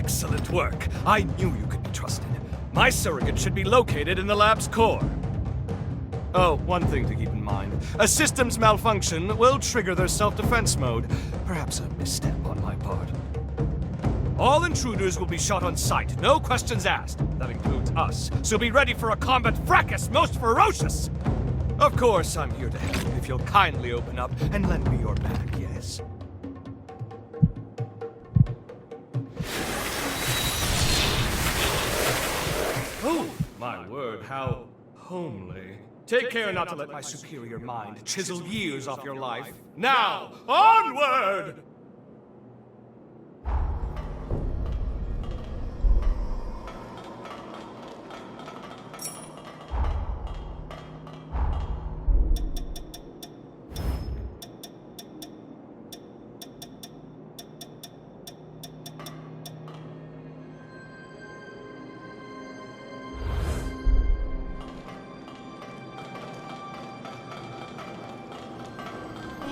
Excellent work! I knew you could be trusted. My surrogate should be located in the lab's core. Oh, one thing to keep in mind. A system's malfunction will trigger their self-defense mode. Perhaps a misstep on my part. All intruders will be shot on sight, no questions asked. That includes us, so be ready for a combat fracas most ferocious! Of course, I'm here to help if you'll kindly open up and lend me your back, yes? Oh, my word, how homely. Take care not to let my superior mind chisel years off your life. Now, onward!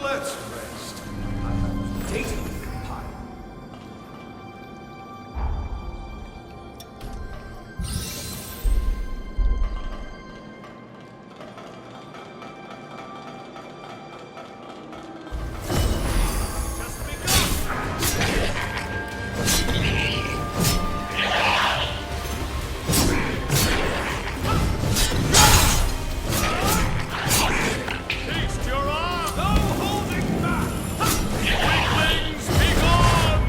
Let's rest. I have data to compile. Just Feast your arm! No holding back! Weaklings, be gone!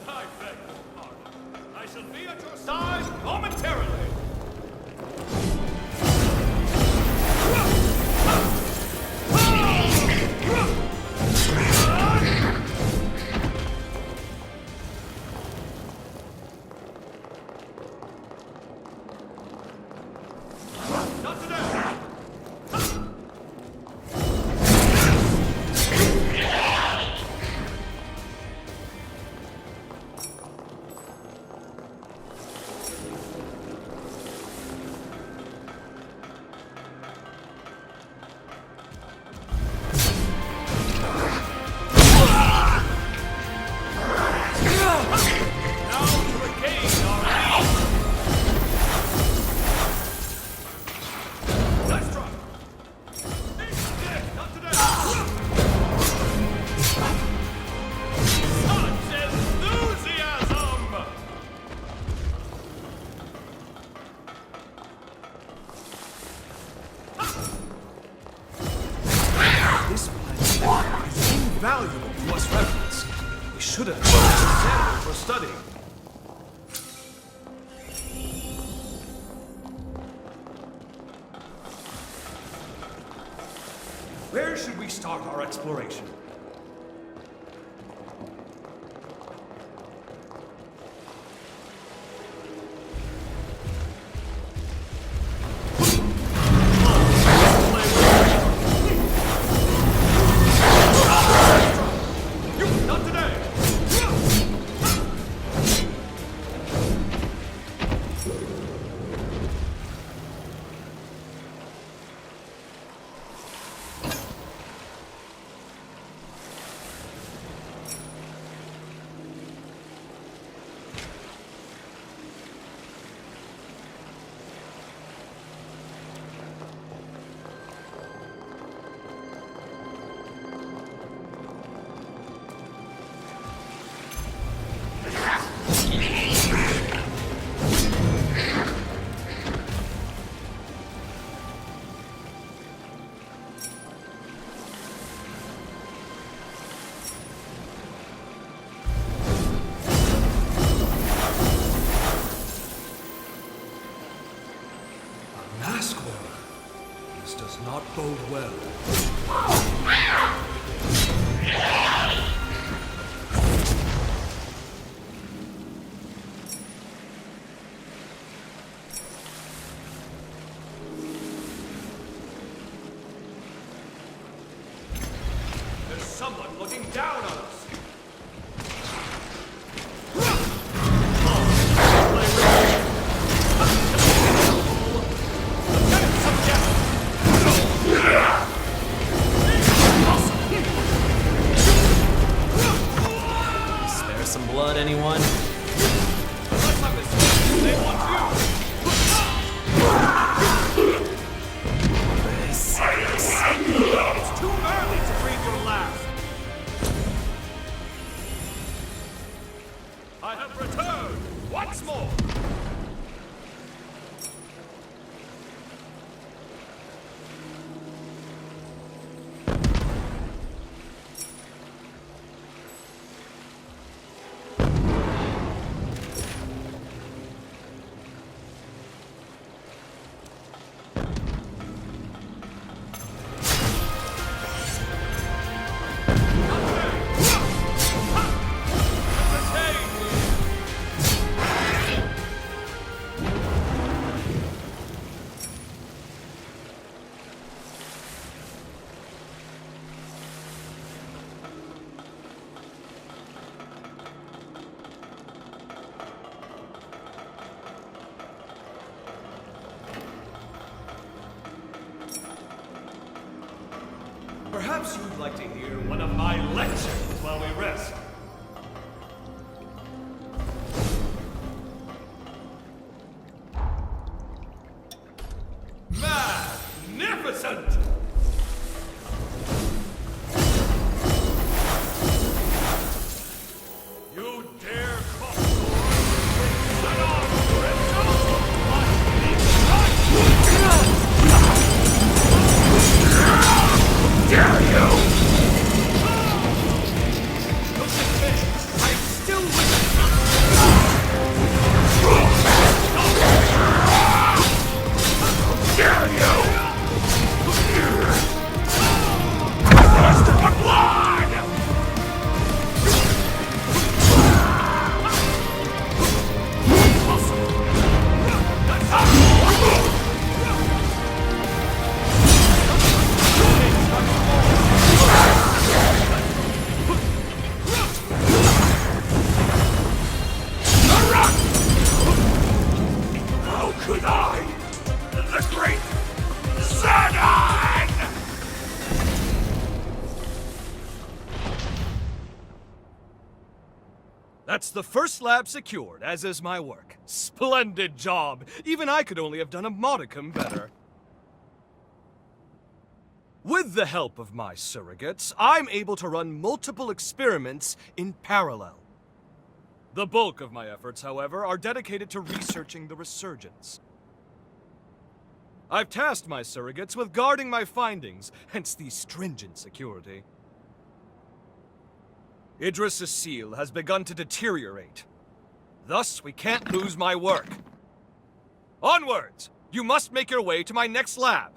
I beg your pardon. I shall be at your side momentarily. Not today! Now to regain our lead! Nice try! Not today! Such enthusiasm! This plan is invaluable to us revenants. We should have chosen Samuel for studying. Where should we start our exploration? Not today! Mask wearer. This does not bode well. blood, anyone? Unless I'm mistaken, they want you! It's too early to breathe your last! I have returned once more! Perhaps you'd like to hear one of my lectures while we rest. Magnificent! You dare cross swords? Set off, dare you! I'm still with dare you! Lust for blood! How could I, the great Zedon? That's the first lab secured, as is my work. Splendid job! Even I could only have done a modicum better. With the help of my surrogates, I'm able to run multiple experiments in parallel. The bulk of my efforts, however, are dedicated to researching the resurgence. I've tasked my surrogates with guarding my findings, hence the stringent security. Idris' seal has begun to deteriorate. Thus, we can't lose my work. Onwards! You must make your way to my next lab.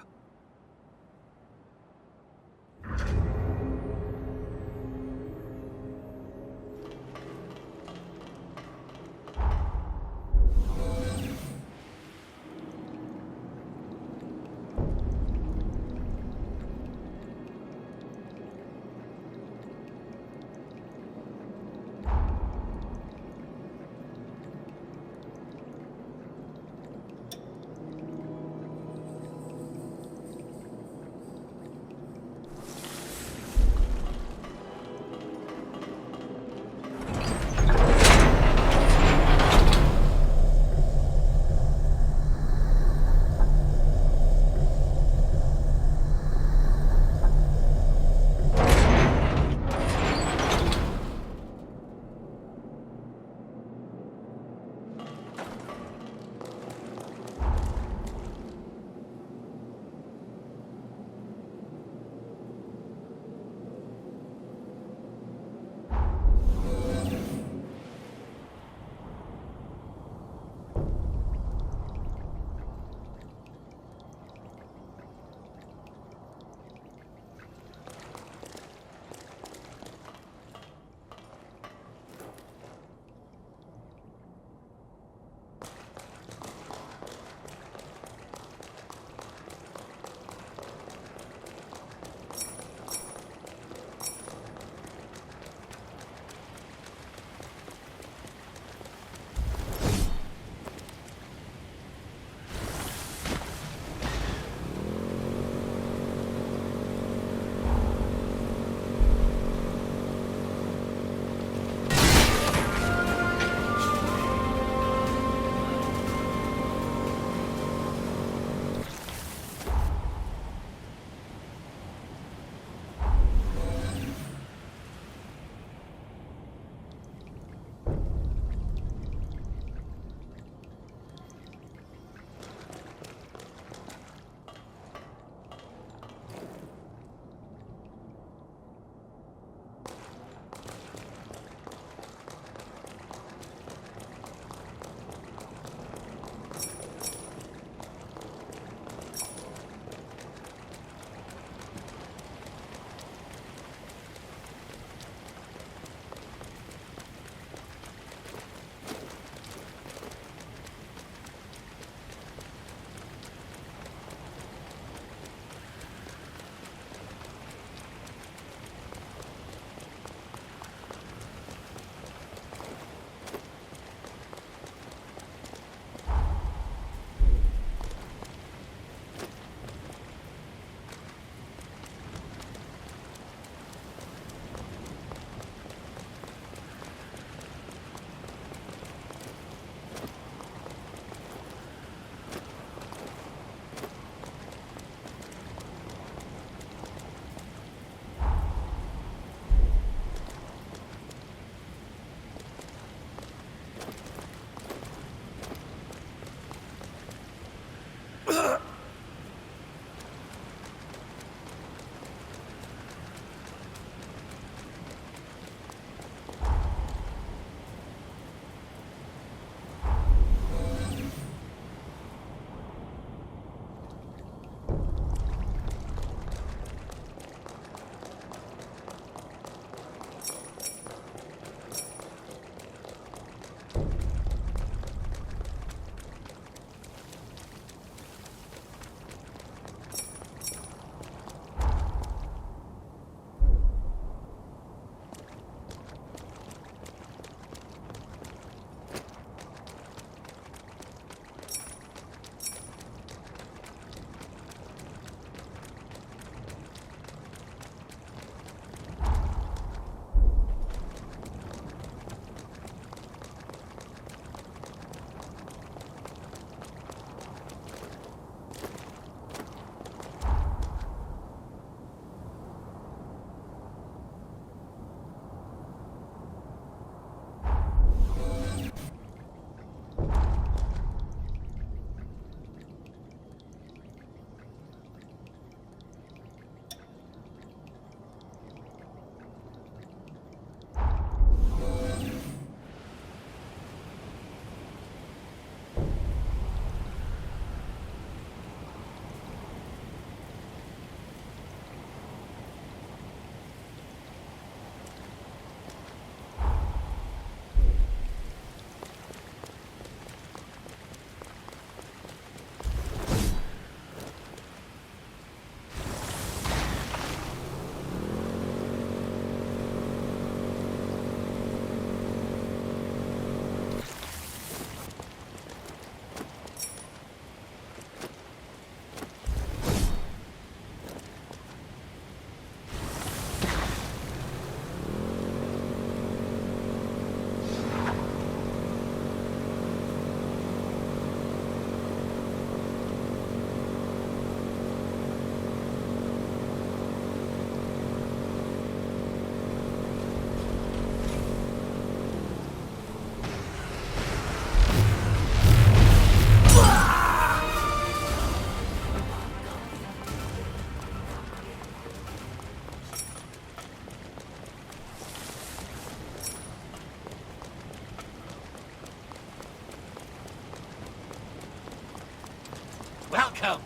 Come.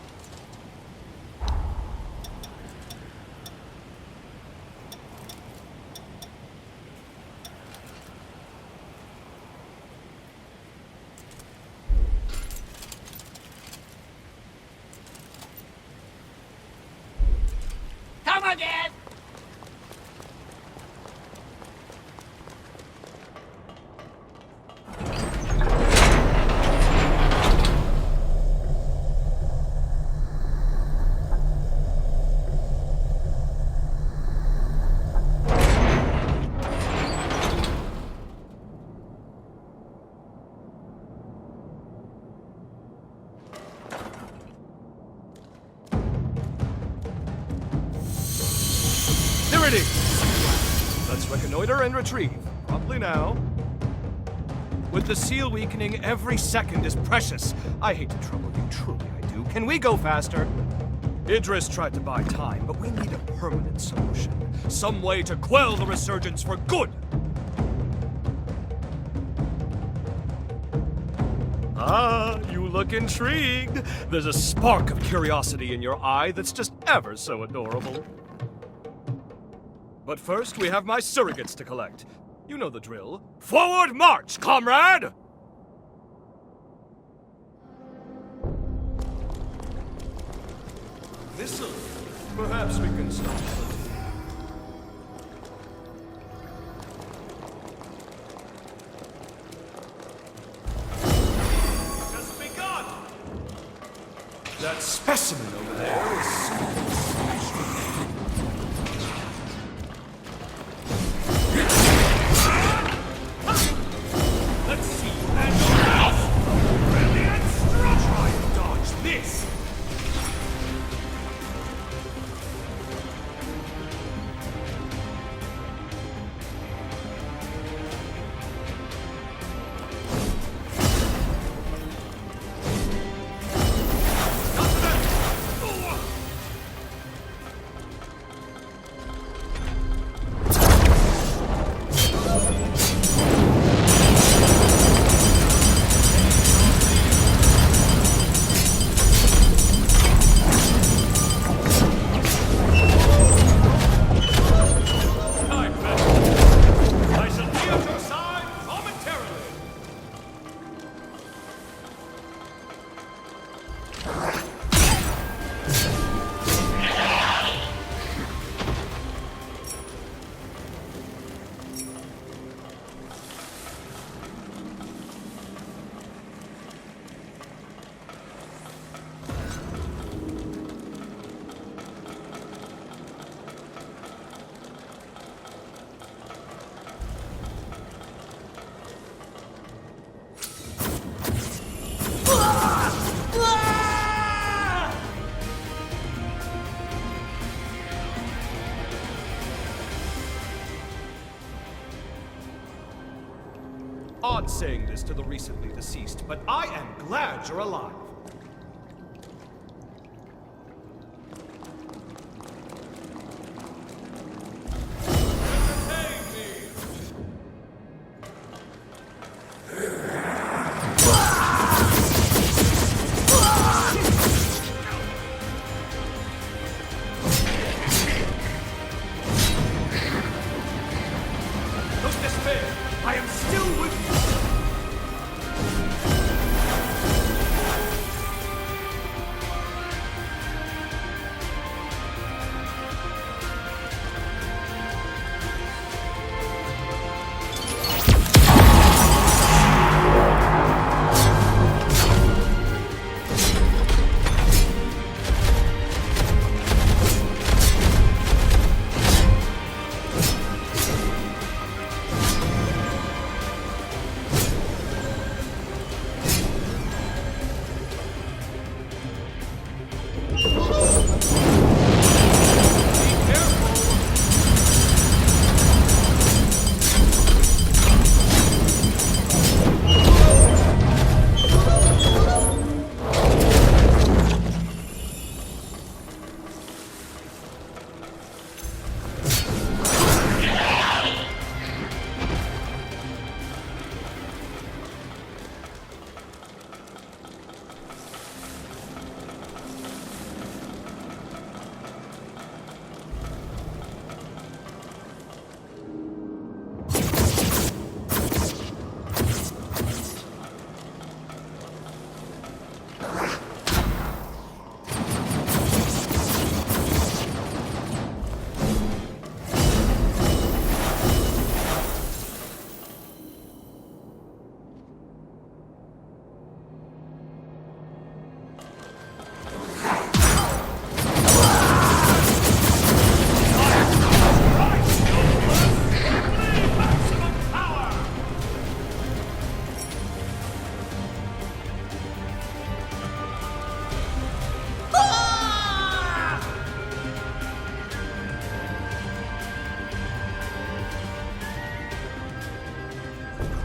Come again! There it is! Let's reconnoiter and retrieve. Promptly now. With the seal weakening, every second is precious. I hate to trouble you, truly I do. Can we go faster? Idris tried to buy time, but we need a permanent solution. Some way to quell the resurgence for good! Ah, you look intrigued. There's a spark of curiosity in your eye that's just ever so adorable. But first, we have my surrogates to collect. You know the drill. Forward march, comrade! This'll... Perhaps we can stop. Just begun! That specimen over there is... Let's see you handle this! Brilliant stroke! Try and dodge this! Odd saying this to the recently deceased, but I am glad you're alive. Don't despair! I am still with you!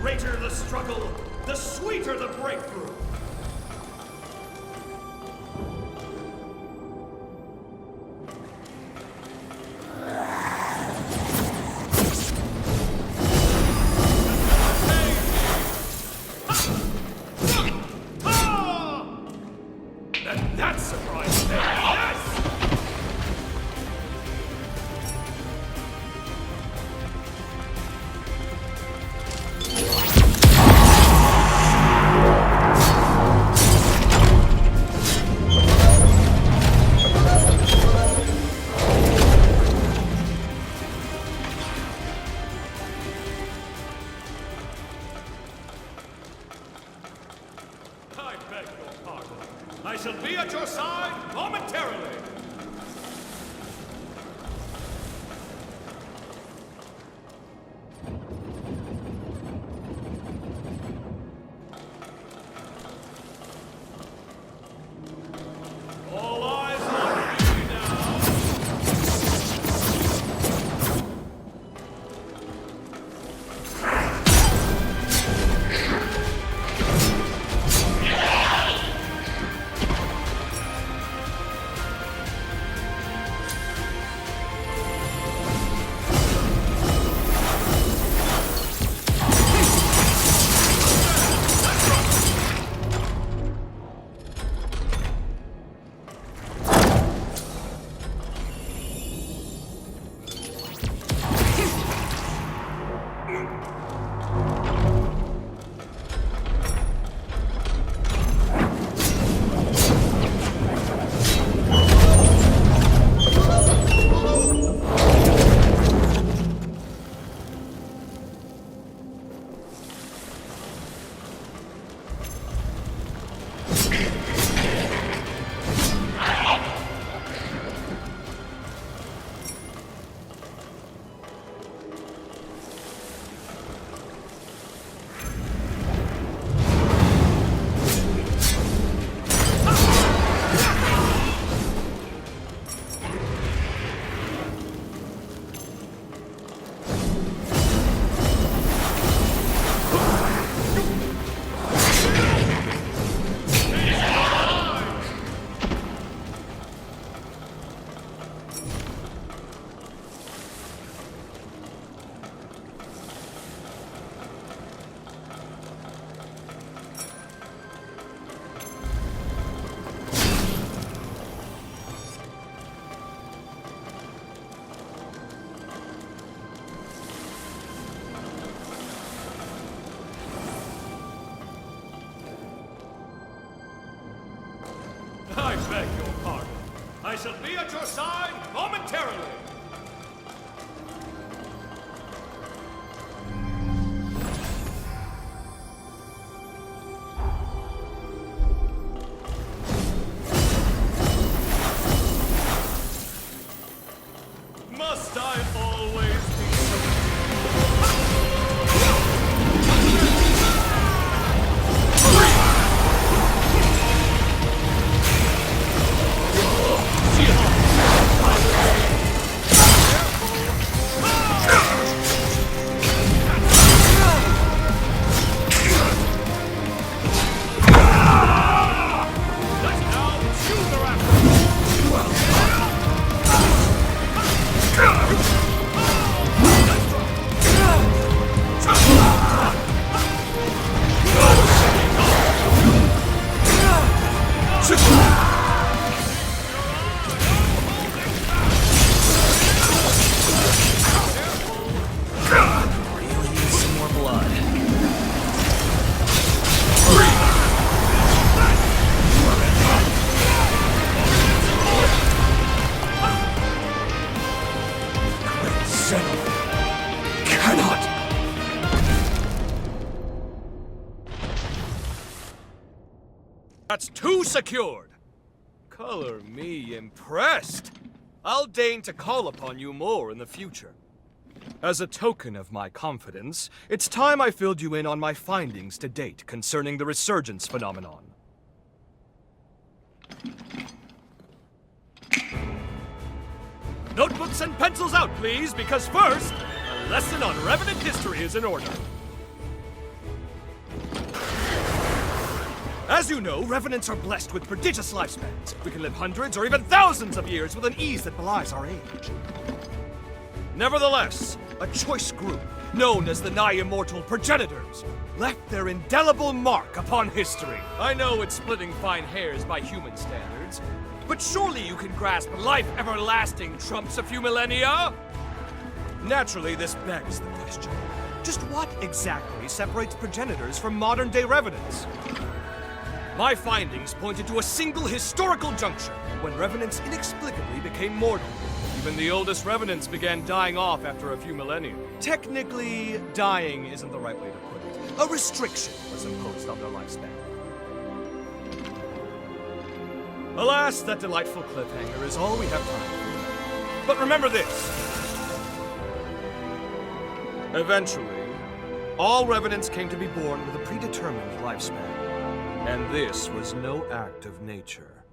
greater the struggle, the sweeter the breakthrough. That's surprising. Yes! I beg your pardon. I shall be at your side momentarily. All eyes on me now. I beg your pardon. I shall be at your side momentarily. Must I always be That's two secured. Color me impressed. I'll deign to call upon you more in the future. As a token of my confidence, it's time I filled you in on my findings to date concerning the resurgence phenomenon. Notebooks and pencils out, please, because first, a lesson on Revenant history is in order. As you know, revenants are blessed with prodigious lifespans. We can live hundreds or even thousands of years with an ease that belies our age. Nevertheless, a choice group, known as the nigh-immortal progenitors, left their indelible mark upon history. I know it's splitting fine hairs by human standards, but surely you can grasp life everlasting trumps a few millennia? Naturally, this begs the question. Just what exactly separates progenitors from modern-day revenants? My findings pointed to a single historical juncture when revenants inexplicably became mortal. Even the oldest revenants began dying off after a few millennia. Technically, dying isn't the right way to put it. A restriction was imposed on their lifespan. Alas, that delightful cliffhanger is all we have time for. But remember this. Eventually, all revenants came to be born with a predetermined lifespan. And this was no act of nature.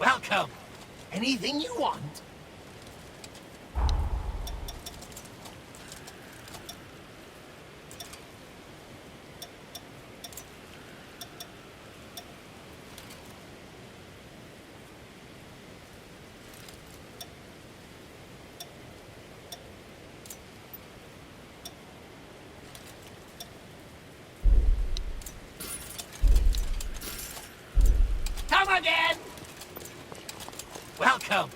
Welcome. Anything you want? Come again! Welcome.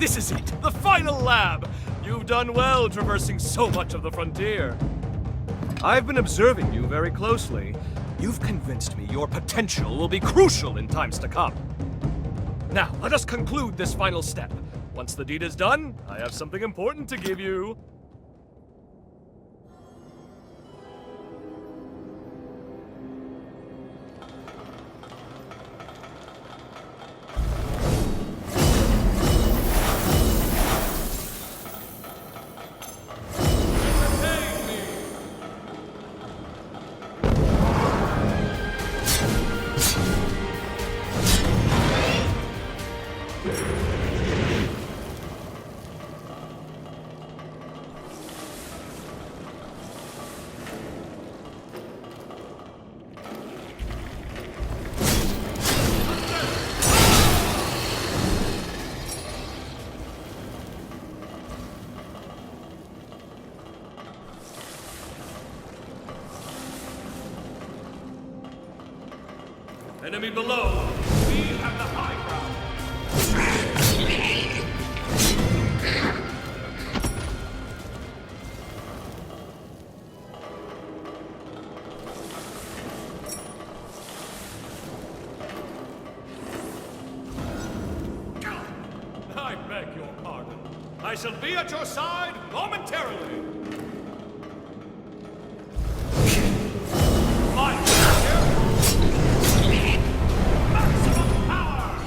This is it, the final lab! You've done well traversing so much of the frontier. I've been observing you very closely. You've convinced me your potential will be crucial in times to come. Now, let us conclude this final step. Once the deed is done, I have something important to give you. Enemy below! We have the high ground! I beg your pardon. I shall be at your side momentarily. My pleasure. Maximum power!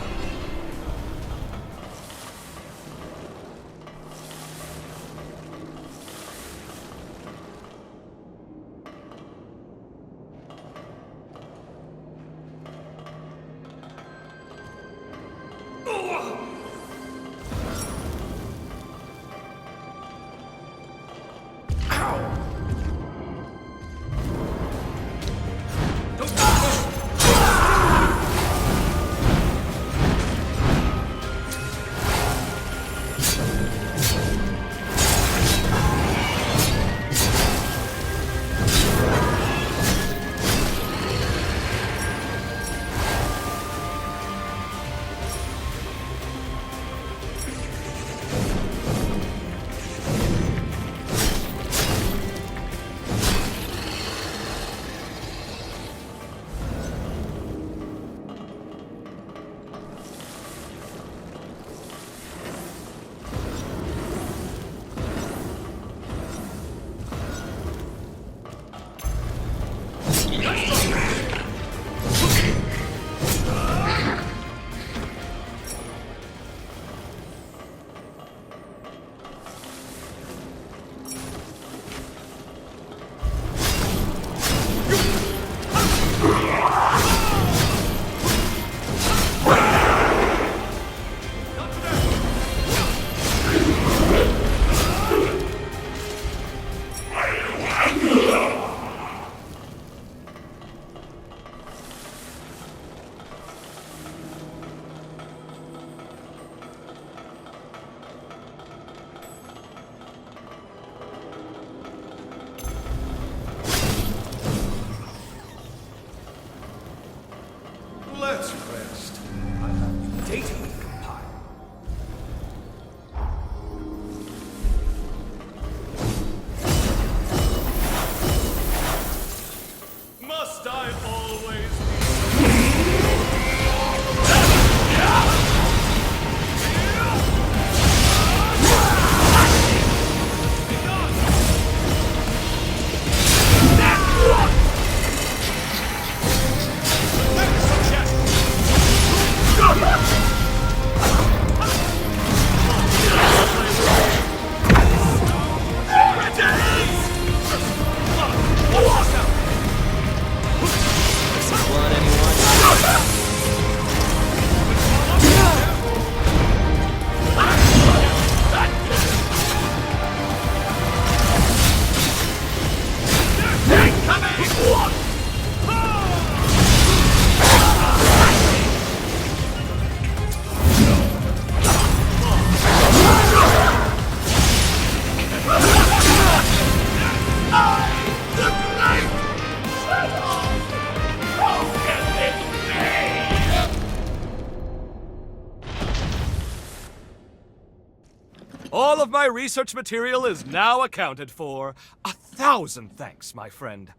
All of my research material is now accounted for. 1,000 thanks, my friend.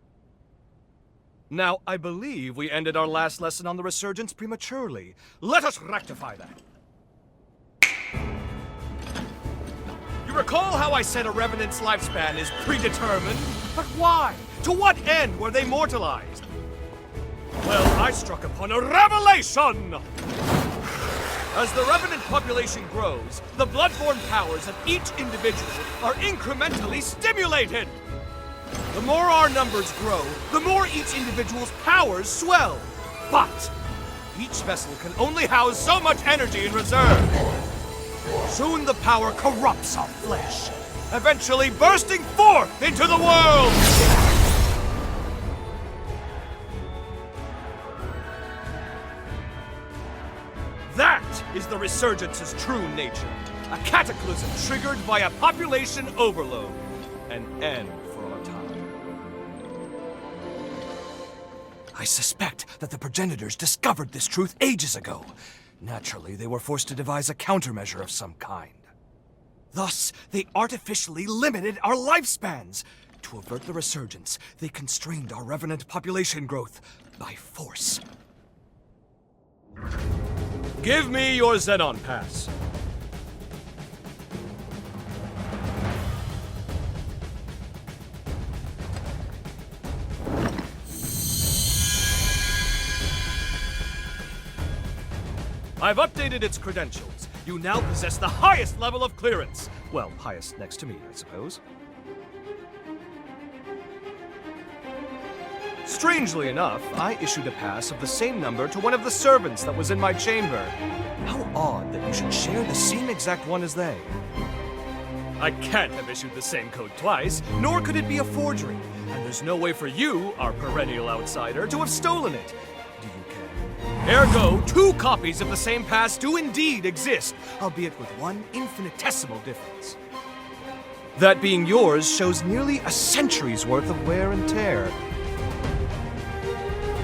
Now, I believe we ended our last lesson on the resurgence prematurely. Let us rectify that. You recall how I said a revenant's lifespan is predetermined? But why? To what end were they mortalized? Well, I struck upon a revelation! As the revenant population grows, the bloodborne powers of each individual are incrementally stimulated! The more our numbers grow, the more each individual's powers swell. But each vessel can only house so much energy in reserve. Soon the power corrupts our flesh, eventually bursting forth into the world! That is the resurgence's true nature. A cataclysm triggered by a population overload. An end for our time. I suspect that the progenitors discovered this truth ages ago. Naturally, they were forced to devise a countermeasure of some kind. Thus, they artificially limited our lifespans. To avert the resurgence, they constrained our revenant population growth by force. Give me your Xenon pass. I've updated its credentials. You now possess the highest level of clearance. Well, highest next to me, I suppose. Strangely enough, I issued a pass of the same number to one of the servants that was in my chamber. How odd that you should share the same exact one as they. I can't have issued the same code twice, nor could it be a forgery. And there's no way for you, our perennial outsider, to have stolen it. Do you care? Ergo, 2 copies of the same pass do indeed exist, albeit with one infinitesimal difference. That being yours shows nearly a century's worth of wear and tear.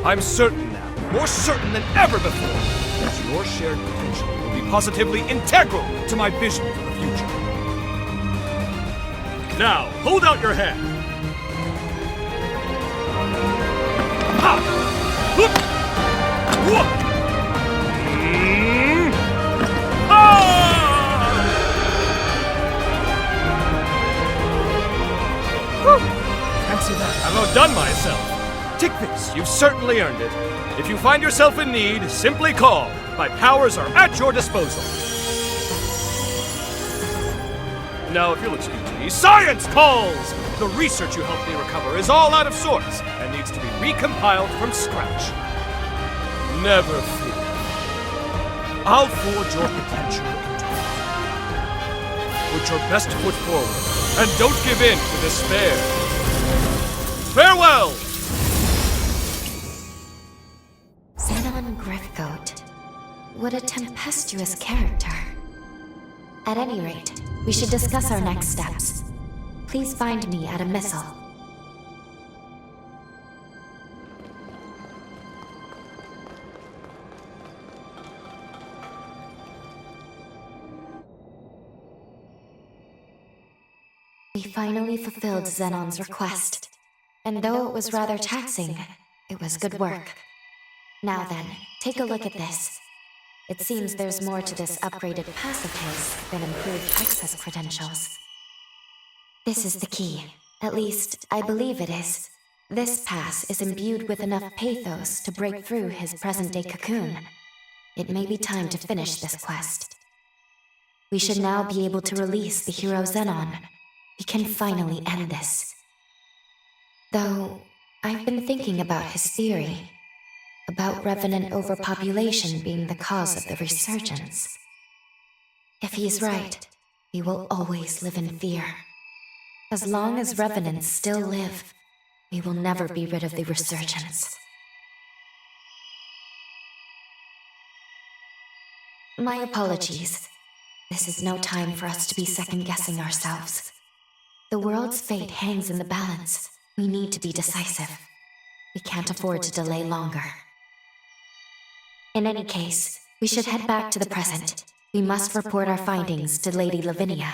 I'm certain now, more certain than ever before, that your shared potential will be positively integral to my vision for the future. Now, hold out your hand. Ha! Whoop! Whoop! Ah! Whew! Fancy that. I've outdone myself. Take this, you've certainly earned it. If you find yourself in need, simply call. My powers are at your disposal. Now, if you'll excuse me, science calls! The research you helped me recover is all out of sorts and needs to be recompiled from scratch. Never fear. I'll forge your potential into life. Put your best foot forward, and don't give in to despair. Farewell! What a tempestuous character. At any rate, we should discuss our next steps. Please find me at a missile. We finally fulfilled Xenon's request. And though it was rather taxing, it was good work. Now then, take a look at this. It seems there's more to this upgraded pass of his than improved access credentials. This is the key. At least, I believe it is. This pass is imbued with enough pathos to break through his present-day cocoon. It may be time to finish this quest. We should now be able to release the hero Xenon. We can finally end this. Though, I've been thinking about his theory. About revenant overpopulation being the cause of the resurgence. If he's right, we will always live in fear. As long as revenants still live, we will never be rid of the resurgence. My apologies. This is no time for us to be second-guessing ourselves. The world's fate hangs in the balance. We need to be decisive. We can't afford to delay longer. In any case, we should head back to the present. We must report our findings to Lady Lavinia.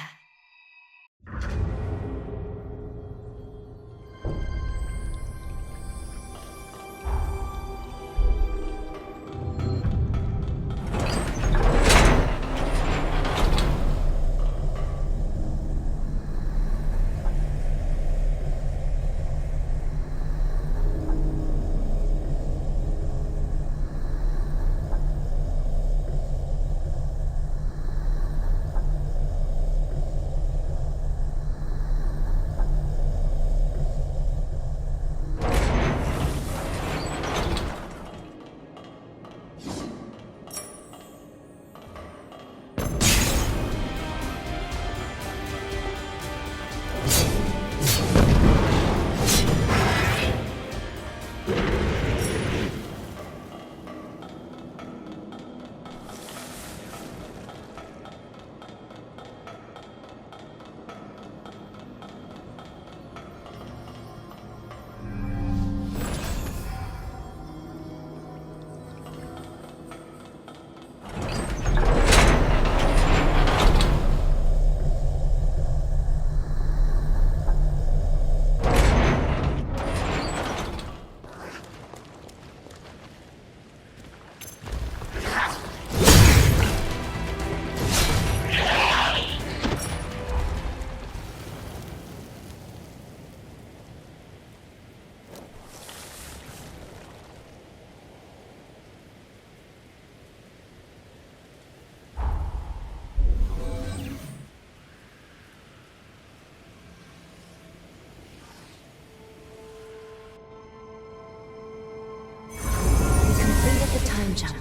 Completed the time jump.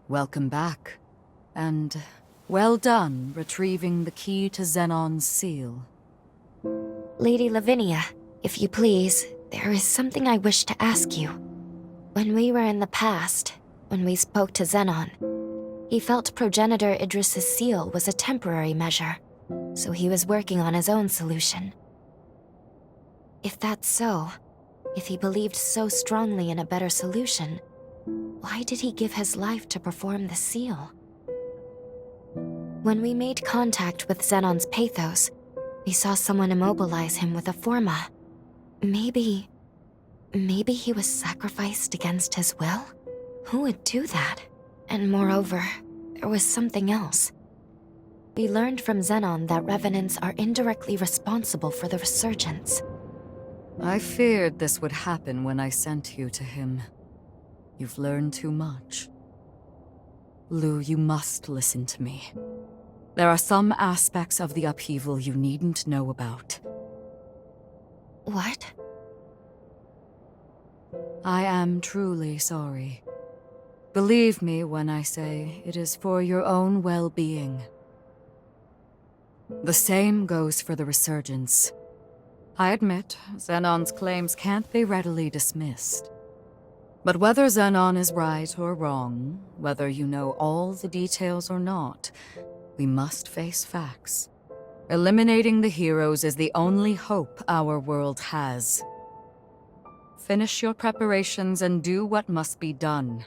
Welcome back. And well done retrieving the key to Xenon's seal. Lady Lavinia, if you please, there is something I wish to ask you. When we were in the past, when we spoke to Xenon, he felt Progenitor Idris's seal was a temporary measure, so he was working on his own solution. If that's so, if he believed so strongly in a better solution, why did he give his life to perform the seal? When we made contact with Xenon's pathos, we saw someone immobilize him with a forma. Maybe he was sacrificed against his will? Who would do that? And moreover, there was something else. We learned from Xenon that revenants are indirectly responsible for the resurgence. I feared this would happen when I sent you to him. You've learned too much. Lou, you must listen to me. There are some aspects of the upheaval you needn't know about. What? I am truly sorry. Believe me when I say it is for your own well-being. The same goes for the resurgence. I admit, Xenon's claims can't be readily dismissed. But whether Xenon is right or wrong, whether you know all the details or not, we must face facts. Eliminating the heroes is the only hope our world has. Finish your preparations and do what must be done.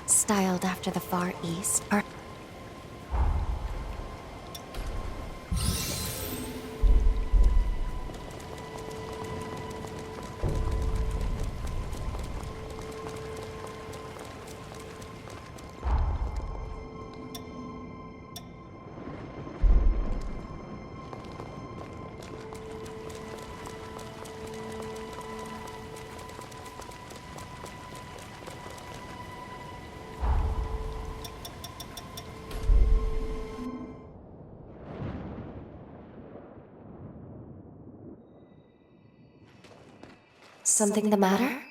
Styled after the Far East, or something the matter?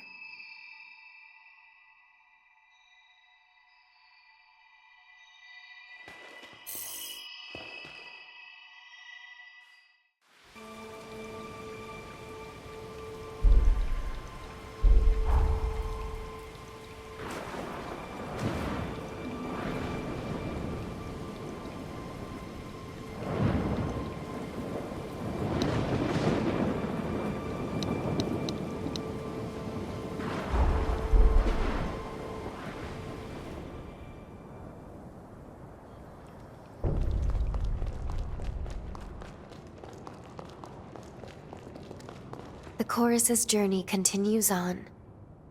The chorus's journey continues on,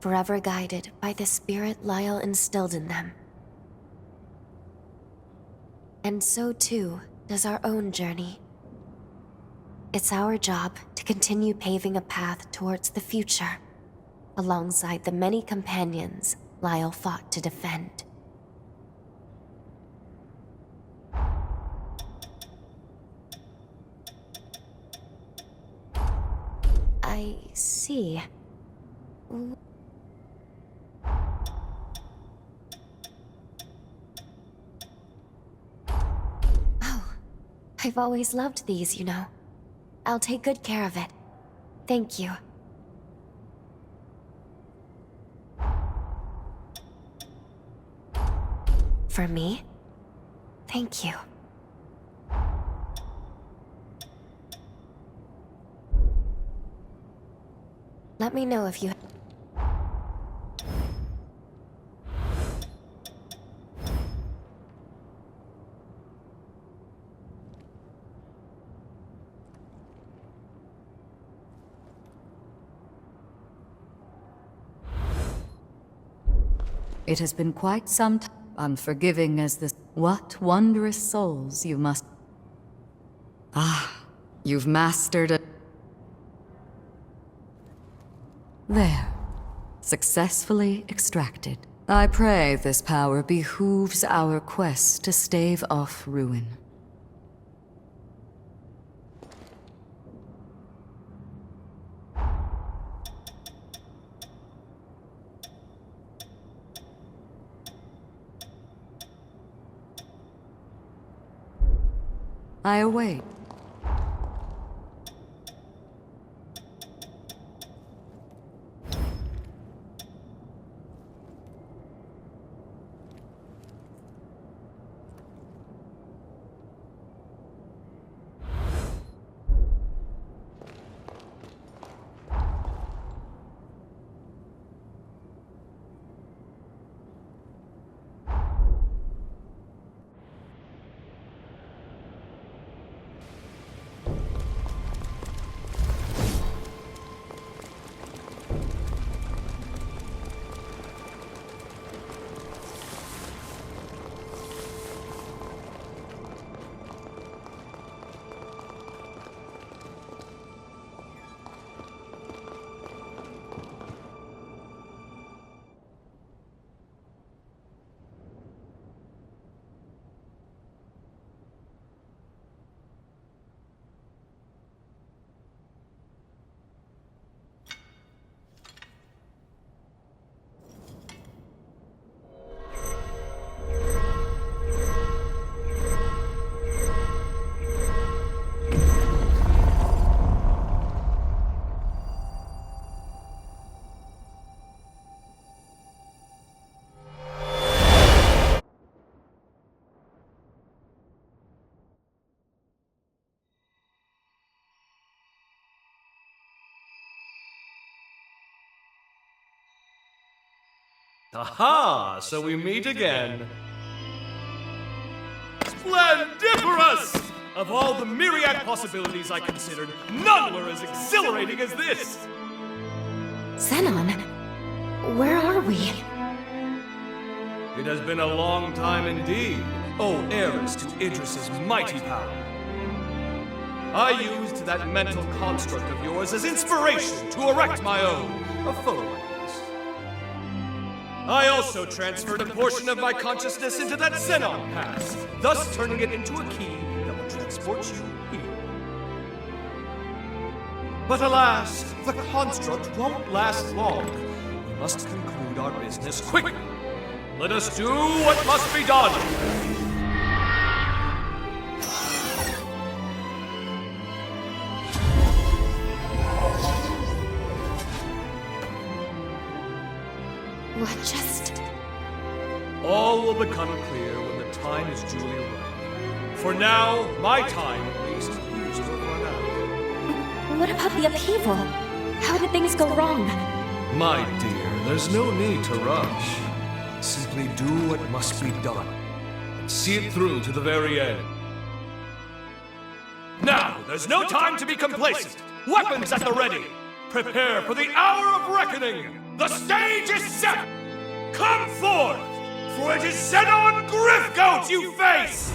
forever guided by the spirit Lyle instilled in them. And so too does our own journey. It's our job to continue paving a path towards the future, alongside the many companions Lyle fought to defend. I see. Oh, I've always loved these, you know. I'll take good care of it. Thank you. For me? Thank you. Let me know if you... It has been quite some time, unforgiving as this. What wondrous souls you must... Ah, you've mastered it. There. Successfully extracted. I pray this power behooves our quest to stave off ruin. I await. Aha! So we meet again. Splendiferous! Of all the myriad possibilities I considered, none were as exhilarating as this! Xenon, where are we? It has been a long time indeed, O heiress to Idris's mighty power. I used that mental construct of yours as inspiration to erect my own, a photo like this. I also transferred a portion of my consciousness into that Xenon pass, thus turning it into a key that will transport you here. But alas, the construct won't last long. We must conclude our business quickly. Let us do what must be done. What just... All will become clear when the time is duly right. For now, my time at least, is over now. What about the upheaval? How did things go wrong? My dear, there's no need to rush. Simply do what must be done, and see it through to the very end. Now, there's no time to be complacent! Weapons at the ready! Prepare for the hour of reckoning! The stage is set! Come forth, for it is Xenon Griffgoat you face!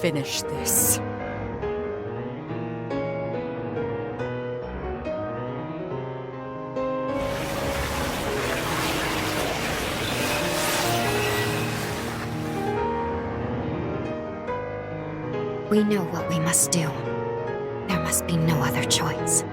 finish this. We know what we must do. There must be no other choice.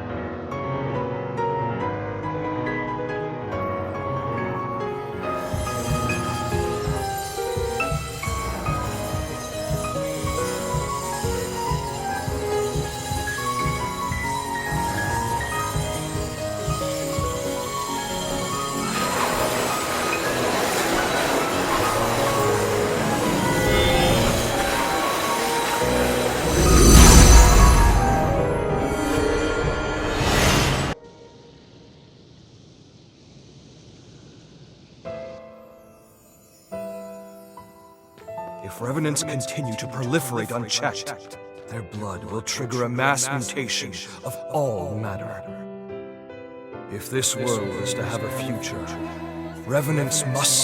If revenants continue to proliferate unchecked, their blood will trigger a mass mutation of all matter. If this world is to have a future, revenants must